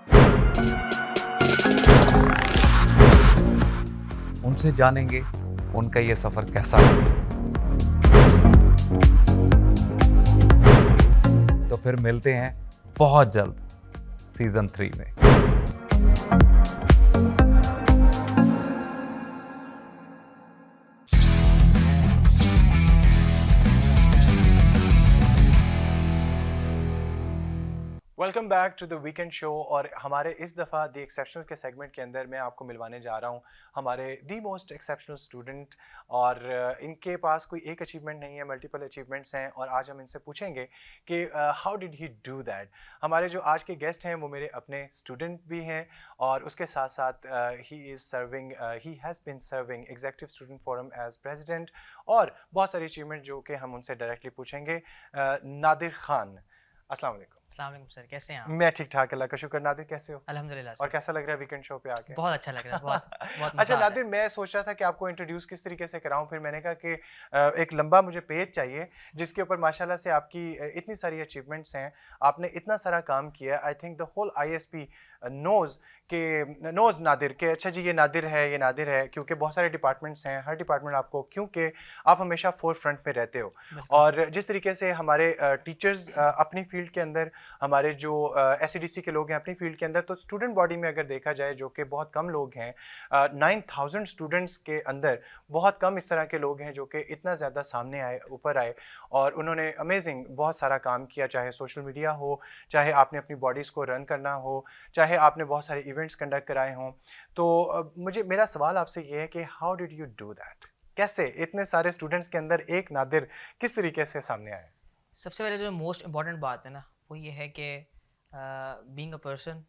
उनसे जानेंगे उनका ये सफर कैसा है। तो फिर मिलते हैं बहुत जल्द सीजन 3 में। Welcome back to the weekend show. और हमारे इस दफ़ा द एक्सेप्शनल के सेगमेंट के अंदर मैं आपको मिलवाने जा रहा हूँ हमारे दी मोस्ट एक्सेप्शनल स्टूडेंट। और इनके पास कोई एक अचीवमेंट नहीं है, मल्टीपल अचीवमेंट्स हैं। और आज हम इनसे पूछेंगे कि how did he do that. हमारे जो आज के गेस्ट हैं वो मेरे अपने स्टूडेंट भी हैं और उसके साथ साथ ही has been serving executive student forum as president और बहुत सारी अचीवमेंट जो कि हम उनसे डायरेक्टली पूछेंगे। नादिर खान, अस्सलाम वालेकुम। अस्सलाम वालेकुम सर, कैसे हैं आप? मैं ठीक ठाक, अल्लाह का शुक्र। नादिर कैसे हो? अल्हम्दुलिल्लाह और सर। कैसा लग रहा है वीकेंड शो पे आके? बहुत अच्छा लग रहा है, बहुत बहुत मजा अच्छा आ रहा है। नादिर, मैं सोच रहा था कि आपको इंट्रोड्यूस किस तरीके से कराऊं, फिर मैंने कहा कि एक लंबा मुझे पेज चाहिए जिसके ऊपर माशाल्लाह से आपकी इतनी सारी अचीवमेंट्स हैं, आपने इतना सारा काम किया। I think the whole ISP knows Nadir के अच्छा जी ये नादिर है, क्योंकि बहुत सारे डिपार्टमेंट्स हैं, हर डिपार्टमेंट आपको, क्योंकि आप हमेशा फोर फ्रंट में रहते हो। और जिस तरीके से हमारे टीचर्स अपनी फील्ड के अंदर, हमारे जो एससीडीसी के लोग हैं अपनी फील्ड के अंदर, तो स्टूडेंट बॉडी में अगर देखा जाए जो कि बहुत कम लोग हैं, 9000 स्टूडेंट्स के अंदर बहुत कम इस तरह के लोग हैं जो कि इतना ज़्यादा सामने आए, ऊपर आए और उन्होंने अमेजिंग बहुत सारा काम किया। चाहे सोशल मीडिया हो, चाहे आपने अपनी बॉडीज़ को रन करना हो, चाहे आपने बहुत सारे इवेंट्स कंडक्ट कराए हों। तो मेरा सवाल आपसे ये है कि how did you do that? कैसे इतने सारे स्टूडेंट्स के अंदर एक नादिर किस तरीके से सामने आए? सबसे पहले जो मोस्ट इम्पॉर्टेंट बात है ना, वो ये है कि being a person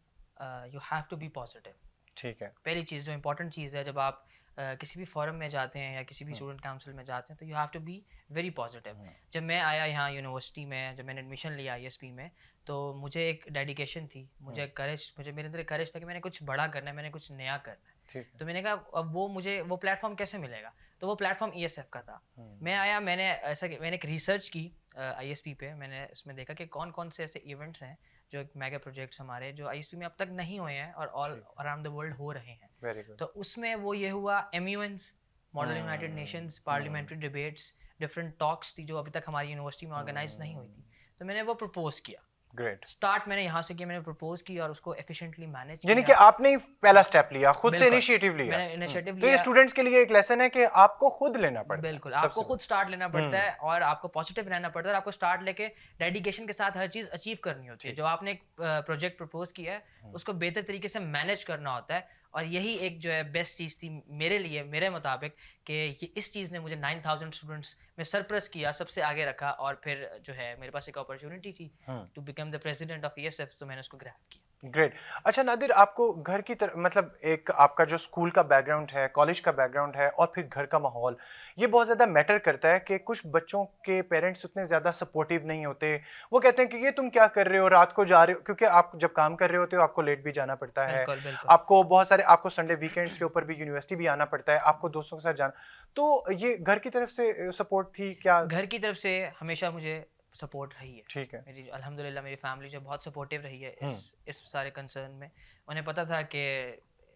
you have to be positive. ठीक है। पहली चीज़, जो इम्पोर्टेंट चीज़ है, जब आप किसी भी फोरम में जाते हैं या किसी भी स्टूडेंट काउंसिल में जाते हैं, तो you have to be very positive. जब मैं आया यहाँ यूनिवर्सिटी में, जब मैंने एडमिशन लिया आईएसपी में, तो मुझे एक डेडिकेशन थी, मुझे करेज, मेरे अंदर करेज था कि मैंने कुछ बड़ा करना है, मैंने कुछ नया करना है। तो मैंने कहा अब मुझे वो प्लेटफॉर्म कैसे मिलेगा? तो वो प्लेटफॉर्म ईएसएफ का था। मैं आया, मैंने एक रिसर्च की आईएसपी पे। मैंने इसमें देखा कि कौन कौन से ऐसे इवेंट्स हैं जो मेगा प्रोजेक्ट्स हमारे जो आईएसपी में अब तक नहीं हुए हैं और ऑल अराउंड द वर्ल्ड हो रहे हैं। Very good. तो उसमें वो ये हुआ, MUNs, model United Nations, parliamentary debates, different talks थी जो अभी तक हमारी यूनिवर्सिटी में ऑर्गेनाइज नहीं हुई थी। तो मैंने वो प्रपोज किया। ग्रेट। स्टार्ट मैंने यहाँ से किया, मैंने प्रपोज की और उसको एफिशिएंटली मैनेज किया। यानी कि आपने ही पहला स्टेप लिया, खुद से इनिशिएटिव लिया। मैंने इनिशिएटिव तो ये लिया। स्टूडेंट्स के लिए एक लेसन है कि आपको खुद लेना पड़ता है। बिल्कुल, आपको खुद स्टार्ट लेना पड़ता है और आपको पॉजिटिव रहना पड़ता है और आपको स्टार्ट लेके डेडिकेशन के साथ हर चीज़ अचीव करनी होती है। जो आपने एक प्रोजेक्ट प्रपोज किया है उसको बेहतर तरीके से मैनेज करना होता है। और यही एक जो है बेस्ट चीज़ थी मेरे लिए, मेरे मुताबिक, कि ये इस चीज़ ने मुझे 9000 स्टूडेंट्स में सरप्लस किया, सबसे आगे रखा। और फिर जो है मेरे पास एक अपॉर्चुनिटी थी to become the president of ESF, तो मैंने उसको ग्रैब किया। ग्रेट। अच्छा नादिर, आपको घर की तरफ मतलब एक आपका जो स्कूल का बैकग्राउंड है, कॉलेज का बैकग्राउंड है और फिर घर का माहौल, ये बहुत ज़्यादा मैटर करता है कि कुछ बच्चों के पेरेंट्स उतने ज़्यादा सपोर्टिव नहीं होते। वो कहते हैं कि ये तुम क्या कर रहे हो, रात को जा रहे हो, क्योंकि आप जब काम कर रहे होते हो आपको लेट भी जाना पड़ता है। बिल्कुल बिल्कुल। आपको बहुत सारे आपको संडे वीकेंड्स के ऊपर भी यूनिवर्सिटी भी आना पड़ता है, आपको दोस्तों के साथ जाना। तो ये घर की तरफ से सपोर्ट थी क्या? घर की तरफ से हमेशा मुझे सपोर्ट रही है। ठीक है। मेरी अल्हम्दुलिल्लाह मेरी फैमिली जो बहुत सपोर्टिव रही है इस सारे कंसर्न में। उन्हें पता था कि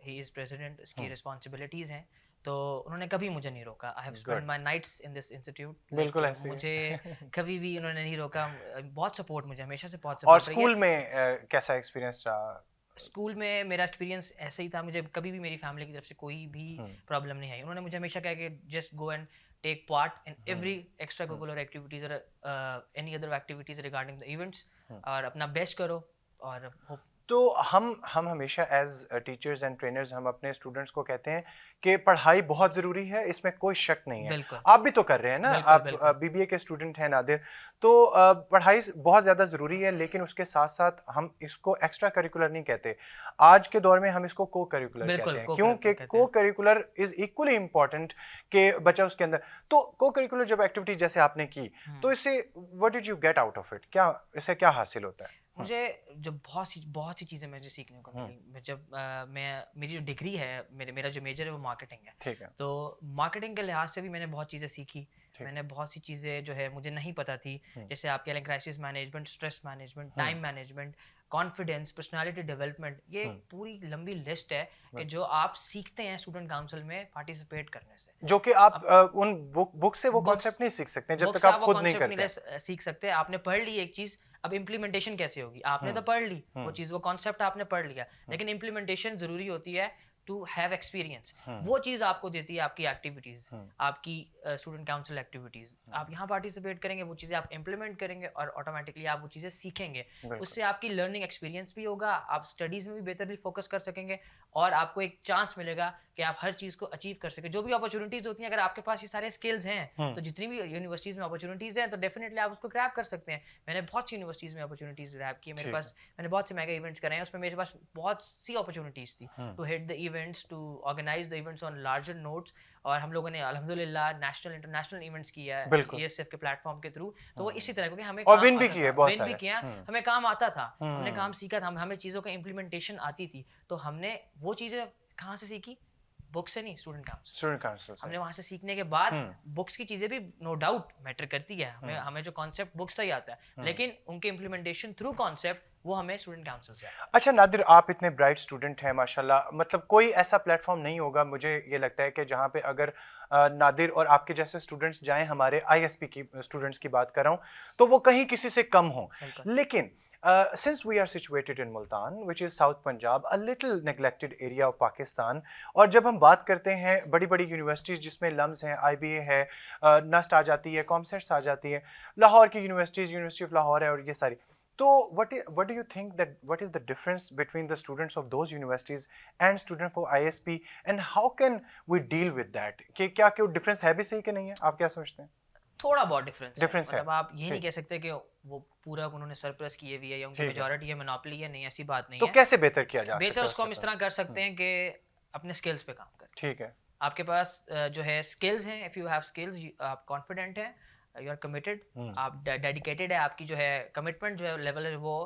ही इज़ प्रेसिडेंट, इसकी रिस्पॉन्सिबिलिटीज़ हैं, तो उन्होंने कभी मुझे नहीं रोका। I have spend my nights in this institute. बिल्कुल ऐसे ही है। मुझे कभी भी उन्होंने नहीं रोका। बहुत सपोर्ट, मुझे हमेशा से बहुत और सपोर्ट रही स्कूल है। में कैसा एक्सपीरियंस रहा? स्कूल में मेरा एक्सपीरियंस ऐसे ही था। मुझे कभी भी मेरी फैमिली की तरफ से कोई भी प्रॉब्लम नहीं आई। उन्होंने मुझे हमेशा कहा कि just go and take part in every extra curricular activities और any other activities regarding the events, और अपना बेस्ट करो। और तो हम हमेशा एज टीचर्स एंड ट्रेनर्स हम अपने स्टूडेंट्स को कहते हैं कि पढ़ाई बहुत ज़रूरी है, इसमें कोई शक नहीं है। बिल्कुल। आप भी तो कर रहे हैं ना, बिल्कुल, आप बिल्कुल। बीबीए के स्टूडेंट हैं नादिर, तो पढ़ाई बहुत ज़्यादा ज़रूरी है, लेकिन उसके साथ साथ हम इसको एक्स्ट्रा करिकुलर नहीं कहते। आज के दौर में हम इसको को करिकुलर बिल्कुल, कहते हैं, co-curricular क्योंकि कहते को हैं। करिकुलर इज़ इक्वली इम्पॉर्टेंट कि बच्चा उसके अंदर। तो को करिकुलर जब एक्टिविटी जैसे आपने की, तो इससे what did you get out of it? क्या इससे क्या हासिल होता है? मुझे जब बहुत सी चीज़ें मुझे सीखने को मिली। मैं जब मेरी जो डिग्री है, मेरा जो मेजर है वो मार्केटिंग है। ठीक है। तो मार्केटिंग के लिहाज से भी मैंने बहुत चीज़ें सीखी। मैंने बहुत सी चीज़ें जो है मुझे नहीं पता थी, जैसे आप कह लें crisis management, stress management, time management, confidence, personality development. ये एक पूरी लंबी लिस्ट है कि जो आप सीखते हैं स्टूडेंट काउंसिल में पार्टिसिपेट करने से। जो कि आप उन बुक से वो कॉन्सेप्ट नहीं सीख सकते जब बुक तक से आप वो खुद नहीं कॉन्सेप्ट करते। सीख सकते। आपने पढ़ ली एक चीज़, अब इम्प्लीमेंटेशन कैसे होगी? आपने तो पढ़ ली वो चीज़, वो कॉन्सेप्ट आपने पढ़ लिया, लेकिन इम्प्लीमेंटेशन ज़रूरी होती है टू हैव एक्सपीरियंस। वो चीज़ आपको देती है आपकी एक्टिविटीज़, आपकी स्टूडेंट काउंसिल एक्टिविटीज़। आप यहाँ पार्टिसिपेट करेंगे, वो चीज़ें आप इम्प्लीमेंट करेंगे और ऑटोमेटिकली आप वो चीज़ें सीखेंगे। उससे आपकी लर्निंग एक्सपीरियंस भी होगा, आप स्टडीज़ में भी बेहतरली फोकस कर सकेंगे, और आपको एक चांस मिलेगा कि आप हर चीज़ को अचीव कर सकें। जो भी अपॉर्चुनिटीज़ होती हैं, अगर आपके पास ये सारे स्किल्स हैं, तो जितनी भी यूनिवर्सिटीज़ में अपॉर्चुनिटीज़ हैं, तो डेफिनेटली आप उसको ग्रैब कर सकते हैं। मैंने बहुत सी यूनिवर्सिटीज़ में अपॉर्चुनिटीज़ ग्रैब की है। मेरे पास, मैंने बहुत से मेगा इवेंट्स कराए हैं, उसमें मेरे पास बहुत सी अपॉर्चुनिटीज़ थी to head the events, to organize the events on larger notes. और हम लोगों ने अल्हम्दुलिल्लाह नेशनल इंटरनेशनल इवेंट्स किया है ESF के प्लेटफॉर्म के थ्रू। तो वो इसी तरह, क्योंकि हमें और काम विन भी आता किए था, बहुत विन भी सारे। किया, हमें काम आता था, हमने काम सीखा था, हमें चीज़ों का इम्प्लीमेंटेशन आती थी। तो हमने वो चीज़ें कहाँ से सीखी? बुक से नहीं, स्टूडेंट काउंसिल। स्टूडेंट काउंसिल से। हमने वहाँ से सीखने के बाद बुक्स की चीज़ें भी नो डाउट मैटर करती है। हमें जो कॉन्सेप्ट बुक से ही आता है, लेकिन उनके इम्प्लीमेंटेशन थ्रू कॉन्सेप्ट वो हमें स्टूडेंट काउंसिल से आता है। अच्छा नादिर, आप इतने ब्राइट स्टूडेंट हैं माशाल्लाह, मतलब कोई ऐसा प्लेटफॉर्म नहीं होगा मुझे ये लगता है कि जहाँ पे अगर नादिर और आपके जैसे स्टूडेंट्स जाएं, हमारे ISP की स्टूडेंट्स की बात कर रहा हूँ, तो वो कहीं किसी से कम हों। लेकिन since we are situated in Multan, which is South Punjab, a little neglected area of Pakistan, और जब हम बात करते हैं बड़ी बड़ी यूनिवर्सिटीज़ जिसमें लम्स हैं, IBA है, नस्ट आ जाती है, कॉमसेट्स आ जाती है, लाहौर की यूनिवर्सिटीज़, यूनिवर्सिटी ऑफ लाहौर है, और ये सारी, तो what do you think that what is the difference between the students of those universities and student for ISP, and how can we deal with that? कि क्या कोई डिफरेंस है भी सही कि नहीं है? आप क्या समझते हैं? थोड़ा बहुत डिफरेंस है। Difference है। मतलब आप ये नहीं कह सकते कि वो पूरा उन्होंने सरप्लस किए हुई है या उनकी मेजॉरिटी है, मोनोपोली है, नहीं, ऐसी बात नहीं तो है। कैसे बेहतर किया जा सकता बेहतर है उसको हम इस तरह कर सकते हैं कि अपने स्किल्स पे काम करें। ठीक है। आपके पास जो है स्किल्स हैं, इफ़ यू हैव स्किल्स, आप कॉन्फिडेंट हैं, यू आर कमिटेड, आप डेडिकेटेड है, आपकी जो है कमिटमेंट जो है लेवल है वो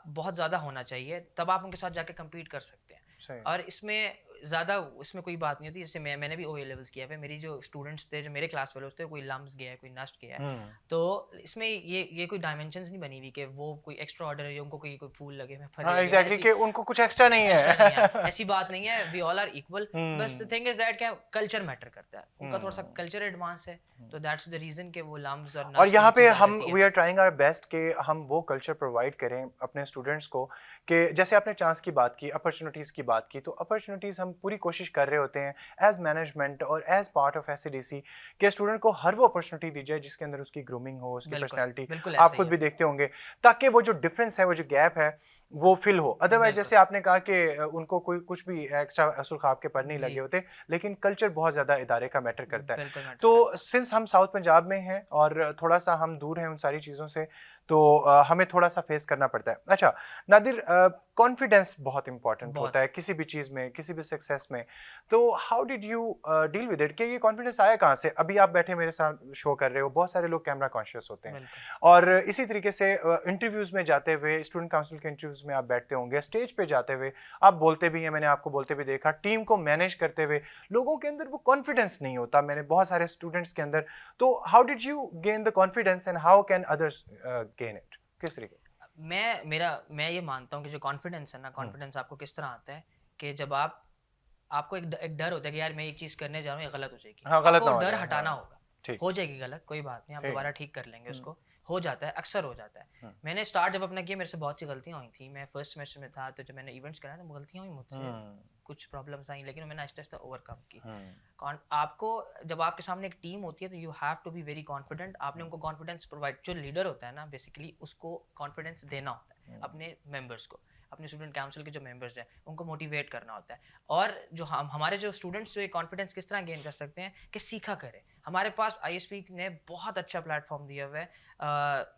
बहुत ज़्यादा होना चाहिए, तब आप उनके साथ जाके कम्पीट कर सकते हैं। सही। और इसमें कोई बात नहीं होती। जैसे मैंने भी OA लेवल्स किया है, मेरी जो स्टूडेंट्स थे, जो मेरे क्लास फेलोज थे, कोई लम्स गया है, कोई नस्ट गया है, तो इसमें ये कोई डायमेंशंस नहीं बनी हुई कि वो कोई एक्स्ट्रा ऑर्डिनरी, उनको कोई फूल लगे, मैं फरी हाँ गया, एग्जैक्टली ऐसी- कि उनको कुछ एक्स्ट्रा नहीं ऐसा नहीं है। है, ऐसी बात नहीं है, वी ऑल आर इक्वल। बस द थिंग इज दैट क्या कल्चर मैटर करता है, उनका थोड़ा सा कल्चर एडवांस है, तो दैट्स द रीजन कि वो लम्स और यहाँ पे हम we are trying our best कि हम वो कल्चर प्रोवाइड करें अपने स्टूडेंट्स को, कि जैसे आपने चांस की बात की, अपॉर्चुनिटीज़ की बात की, तो अपॉर्चुनिटीज़ हम पूरी कोशिश कर रहे होते हैं एज मैनेजमेंट और एज पार्ट ऑफ SCDC कि स्टूडेंट को हर वो अपॉर्चुनिटी दी जाए जिसके अंदर उसकी ग्रूमिंग हो, उसकी बिल्कुल पर्सनैलिटी, ऐसा आप ही खुद है। भी देखते होंगे, ताकि वो जो डिफरेंस है, वो जो गैप है, वो फिल हो। अदरवाइज जैसे आपने कहा कि उनको कोई कुछ भी एक्स्ट्रा सुरखाब के पर नहीं लगे होते, लेकिन कल्चर बहुत ज़्यादा इदारे का मैटर करता है। बिल्कुल मैटर तो सिंस हम साउथ पंजाब में हैं और थोड़ा सा हम दूर हैं उन सारी चीज़ों से, तो हमें थोड़ा सा फेस करना पड़ता है। अच्छा नादिर, कॉन्फिडेंस बहुत इंपॉर्टेंट बहुत। होता है किसी भी चीज़ में, किसी भी सक्सेस में। तो how did you deal with it, कि ये कॉन्फिडेंस आया कहाँ से? अभी आप बैठे मेरे साथ शो कर रहे हो, बहुत सारे लोग कैमरा कॉन्शियस होते हैं, बिल्कुल। और इसी तरीके से इंटरव्यूज़ में जाते हुए, स्टूडेंट काउंसिल के इंटरव्यूज़ में आप बैठते होंगे, स्टेज पे जाते हुए आप बोलते भी हैं, मैंने आपको बोलते भी देखा, टीम को मैनेज करते हुए लोगों के अंदर वो कॉन्फिडेंस नहीं होता, मैंने बहुत सारे स्टूडेंट्स के अंदर। तो how did you gain the confidence and how can others gain it, किस तरीके? मैं ये मानता हूँ कि जो कॉन्फिडेंस है ना, कॉन्फिडेंस आपको किस तरह आता है कि जब आपको एक डर होता है कि यार मैं एक चीज़ करने जा रहा हूँ, ये गलत हो जाएगी। हाँ, गलत आपको ना हो डर जाए, हटाना हाँ, होगा। ठीक। हो जाएगी गलत, कोई बात नहीं, आप ठीक। दोबारा ठीक कर लेंगे उसको। हो जाता है, अक्सर हो जाता है। मैंने स्टार्ट जब अपना किया, मेरे से बहुत सी गलतियाँ हुई थी। मैं फर्स्ट सेमेस्टर में था, तो जब मैंने इवेंट्स कराया तो गलतियाँ हुई मुझसे, कुछ प्रॉब्लम्स आई, लेकिन मैंने आहिस्ता आहिस्ता ओवरकम की। आपको जब आपके सामने एक टीम होती है तो you have to be very confident. आपने उनको कॉन्फिडेंस प्रोवाइड, जो लीडर होता है ना बेसिकली, उसको कॉन्फिडेंस देना होता है अपने मेंबर्स को, अपने स्टूडेंट काउंसिल के जो मेंबर्स हैं उनको मोटिवेट करना होता है। और जो हमारे जो स्टूडेंट्स जो ये कॉन्फिडेंस किस तरह गेन कर सकते हैं कि सीखा करें। हमारे पास ISP ने बहुत अच्छा प्लेटफॉर्म दिया हुआ है,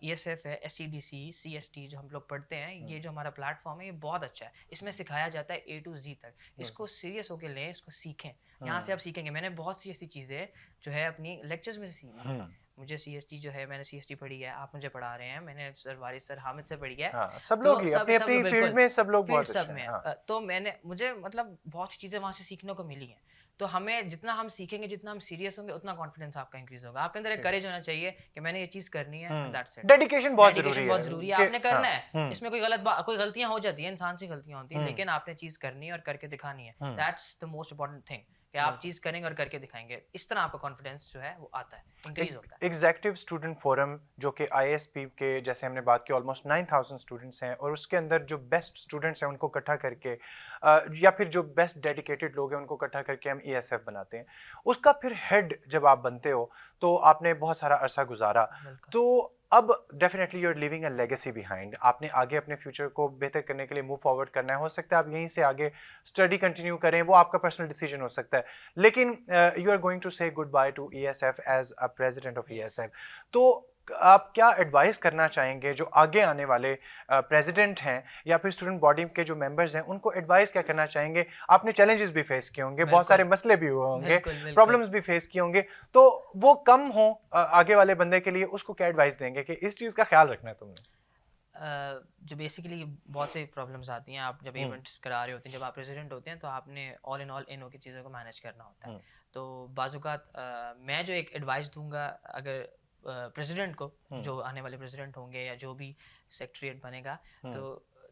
ESF है, SCDC, CST जो हम लोग पढ़ते हैं, ये जो हमारा प्लेटफॉर्म है ये बहुत अच्छा है। इसमें सिखाया जाता है A to Z तक। इसको सीरियस होकर लें, इसको सीखें, यहाँ से आप सीखेंगे। मैंने बहुत सी ऐसी चीज़ें जो है अपनी लेक्चर्स में से सीखी। मुझे CST जो है, मैंने CST पढ़ी है, आप मुझे पढ़ा रहे हैं, मैंने सर वारिस सर हामिद से पढ़ी है। हाँ, सब लोग ही अपनी अपनी फील्ड में सब लोग बहुत अच्छे हैं। हाँ। तो मुझे मतलब बहुत सी चीज़ें वहाँ से सीखने को मिली हैं। तो हमें जितना हम सीखेंगे, जितना हम सीरियस होंगे, उतना कॉन्फिडेंस आपका इंक्रीज होगा। आपके अंदर एक करेज होना चाहिए कि मैंने ये चीज़ करनी है, दैट्स इट। डेडिकेशन बहुत जरूरी है, बहुत जरूरी है, आपने करना है। इसमें कोई गलतियां हो जाती है, इंसान से गलतियां होती हैं, लेकिन आपने चीज़ करनी है और करके दिखानी है। That's the most important thing, कि आप चीज़ करेंगे और करके दिखाएंगे। इस तरह आपका कॉन्फिडेंस जो है वो आता है, इंक्रीज होता है। एग्जेक्टिव स्टूडेंट फोरम जो कि ISP के, जैसे हमने बात की, ऑलमोस्ट 9000 स्टूडेंट्स हैं, और उसके अंदर जो बेस्ट स्टूडेंट्स हैं उनको इकट्ठा करके या फिर जो बेस्ट डेडिकेटेड लोग हैं उनको इकट्ठा करके हम ESF बनाते हैं। उसका फिर हेड जब आप बनते हो तो आपने बहुत सारा अरसा गुजारा, तो अब definitely you are living a legacy behind. आपने आगे अपने फ्यूचर को बेहतर करने के लिए मूव फॉरवर्ड करना है। हो सकता है आप यहीं से आगे स्टडी कंटिन्यू करें, वो आपका पर्सनल डिसीजन हो सकता है, लेकिन you are going to say good bye to ESF as a president of ESF। तो आप क्या एडवाइस करना चाहेंगे जो आगे आने वाले प्रेसिडेंट हैं या फिर स्टूडेंट बॉडी के जो मेंबर्स हैं, उनको एडवाइस क्या करना चाहेंगे? आपने चैलेंजेस भी फेस किए होंगे, बहुत सारे मसले भी हुए होंगे, प्रॉब्लम्स भी फेस किए होंगे, तो वो कम हो आगे वाले बंदे के लिए, उसको क्या एडवाइस देंगे कि इस चीज़ का ख्याल रखना है तुमने? जो बेसिकली बहुत से प्रॉब्लम्स आती हैं, आप जब इवेंट्स करा रहे होते हैं, जब आप प्रेसिडेंट होते हैं, तो आपने ऑल इन होकर चीज़ों को मैनेज करना होता है। तो बाज़-औक़ात मैं जो एक एडवाइस दूंगा अगर प्रेसिडेंट को, जो आने वाले प्रेसिडेंट होंगे या जो भी सेक्रेटरीट बनेगा, तो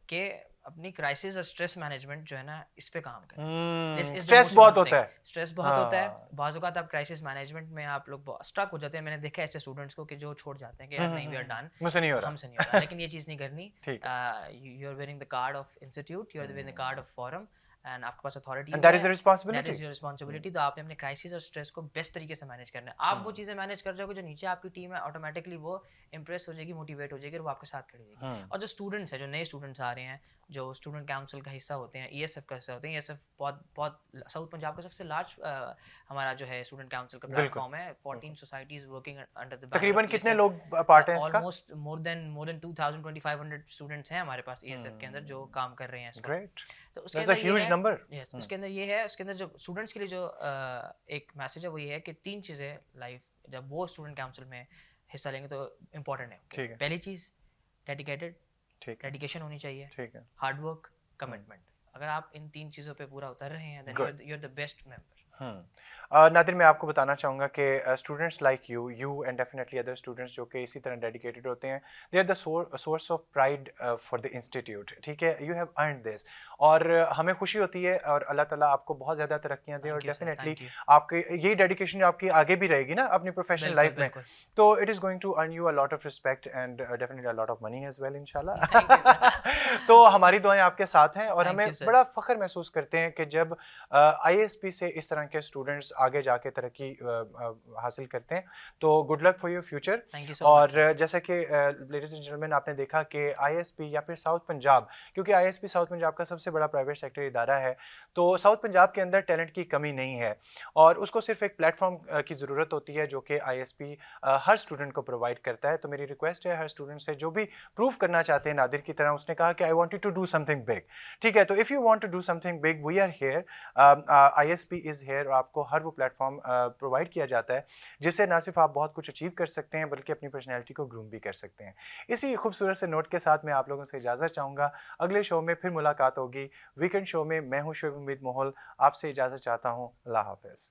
कि अपनी क्राइसिस और स्ट्रेस मैनेजमेंट जो है ना, इस पे काम करें। स्ट्रेस बहुत होता है, स्ट्रेस बहुत होता है। बाज़-औक़ात आप क्राइसिस मैनेजमेंट में आप लोग स्टक हो जाते हैं। मैंने देखा है ऐसे स्टूडेंट्स को कि जो छोड़ जाते हैं कि यार नहीं, वी आर डन, मुझसे नहीं हो रहा, हमसे नहीं हो रहा। लेकिन ये चीज़ नहीं करनी। You are wearing the card of institute, you are wearing the card of forum, and आपके पास अथॉरिटी है, that is responsibility, that is your responsibility. तो आपने अपने क्राइसिस और स्ट्रेस को बेस्ट तरीके से मैनेज करना है। आप वो चीज़ें मैनेज कर जाओगे, जो नीचे आपकी टीम है ऑटोमेटिकली वो इंप्रेस हो जाएगी, मोटिवेट हो जाएगी, और वो आपके साथ खड़ी रहेगी। और जो स्टूडेंट्स हैं, जो नए स्टूडेंट्स आ रहे हैं, जो स्टूडेंट काउंसिल का हिस्सा होते हैं, ESF का हिस्सा होते हैं, ESF बहुत साउथ पंजाब का सबसे लार्ज हमारा जो है स्टूडेंट काउंसिल का प्लेटफॉर्म है। 14 सोसाइटीज वर्किंग अंडर द, तकरीबन कितने लोग पार्ट हैं इसका? ऑलमोस्ट मोर देन 2500 स्टूडेंट्स हैं हमारे पास ESF के अंदर जो काम कर रहे हैं। ग्रेट, तो उसके दैट्स अ ह्यूज नंबर। उसके अंदर ये है, उसके अंदर जो स्टूडेंट्स के लिए जो एक मैसेज है वो ये है कि 3 चीज़ें लाइफ जब वो स्टूडेंट काउंसिल में हिस्सा लेंगे तो इम्पोर्टेंट है। ठीक है। पहली चीज़ डेडिकेटेड, ठीक है, डेडिकेशन होनी चाहिए, ठीक है, हार्ड वर्क, कमिटमेंट। अगर आप इन 3 चीज़ों पे पूरा उतर रहे हैं, then you are the best member. Nadir, मैं आपको बताना चाहूँगा कि students like you and definitely other students जो कि इसी तरह डेडिकेटेड होते हैं, they are the source of pride for the institute. ठीक है, यू हैव अर्नड दिस, और हमें खुशी होती है, और अल्लाह ताला आपको बहुत ज़्यादा तरक्कियाँ दे, और डेफिनेटली आपके यही डेडिकेशन आपकी आगे भी रहेगी ना अपनी प्रोफेशनल लाइफ में, तो it is going to earn you a lot of respect and definitely a lot of money as well, इंशाल्लाह। तो हमारी दुआएं आपके साथ हैं, और हमें बड़ा फ़ख्र महसूस करते हैं कि जब ISP से इस तरह के स्टूडेंट्स आगे जाके तरक्की हासिल करते हैं। तो good luck for your future. Thank you so और जैसा कि लेडीज़ एंड जेंटलमैन आपने देखा कि आईएसपी या फिर साउथ पंजाब, क्योंकि आईएसपी साउथ पंजाब का सबसे बड़ा प्राइवेट सेक्टर इदारा है, तो साउथ पंजाब के अंदर टैलेंट की कमी नहीं है और उसको सिर्फ एक प्लेटफॉर्म की ज़रूरत होती है जो कि आईएसपी हर स्टूडेंट को प्रोवाइड करता है। तो मेरी रिक्वेस्ट है हर स्टूडेंट से जो भी प्रूव करना चाहते हैं नादिर की तरह, उसने कहा कि I wanted to do something big, ठीक है, तो if you want to do something big we are here, ISP is here और आपको हर वो प्लेटफॉर्म प्रोवाइड किया जाता है जिससे ना सिर्फ आप बहुत कुछ अचीव कर सकते हैं बल्कि अपनी पर्सनैलिटी को ग्रूम भी कर सकते हैं। इसी खूबसूरत से नोट के साथ मैं आप लोगों से इजाज़त चाहूँगा। अगले शो में फिर मुलाकात होगी। वीकेंड शो में मैं हूँ शोएब उम्मीद मोहल, आपसे इजाज़त चाहता हूँ। अल्लाह हाफ़िज़।